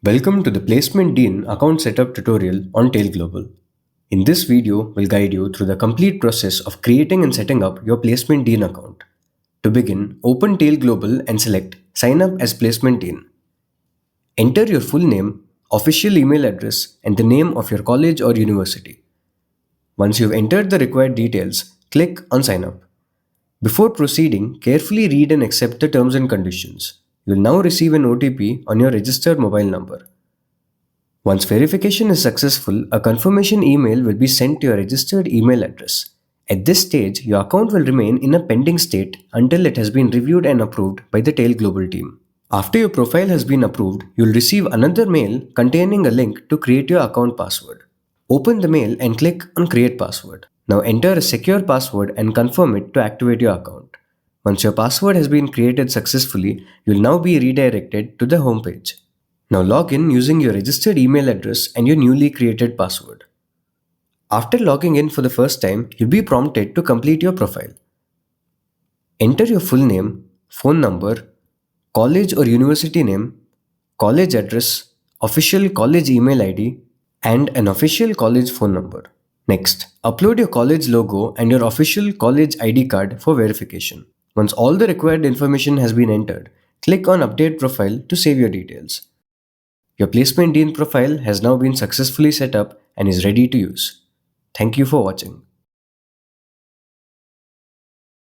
Welcome to the Placement Dean account setup tutorial on TaleGlobal. In this video, we'll guide you through the complete process of creating and setting up your Placement Dean account. To begin, open TaleGlobal and select Sign up as Placement Dean. Enter your full name, official email address, and the name of your college or university. Once you've entered the required details, click on Sign up. Before proceeding, carefully read and accept the terms and conditions. You'll now receive an OTP on your registered mobile number. Once verification is successful, a confirmation email will be sent to your registered email address. At this stage, your account will remain in a pending state until it has been reviewed and approved by the TaleGlobal team. After your profile has been approved, you'll receive another mail containing a link to create your account password. Open the mail and click on Create Password. Now enter a secure password and confirm it to activate your account. Once your password has been created successfully, you'll now be redirected to the home page. Now log in using your registered email address and your newly created password. After logging in for the first time, you'll be prompted to complete your profile. Enter your full name, phone number, college or university name, college address, official college email ID, and an official college phone number. Next, upload your college logo and your official college ID card for verification. Once all the required information has been entered, click on Update Profile to save your details. Your Placement Dean profile has now been successfully set up and is ready to use. Thank you for watching.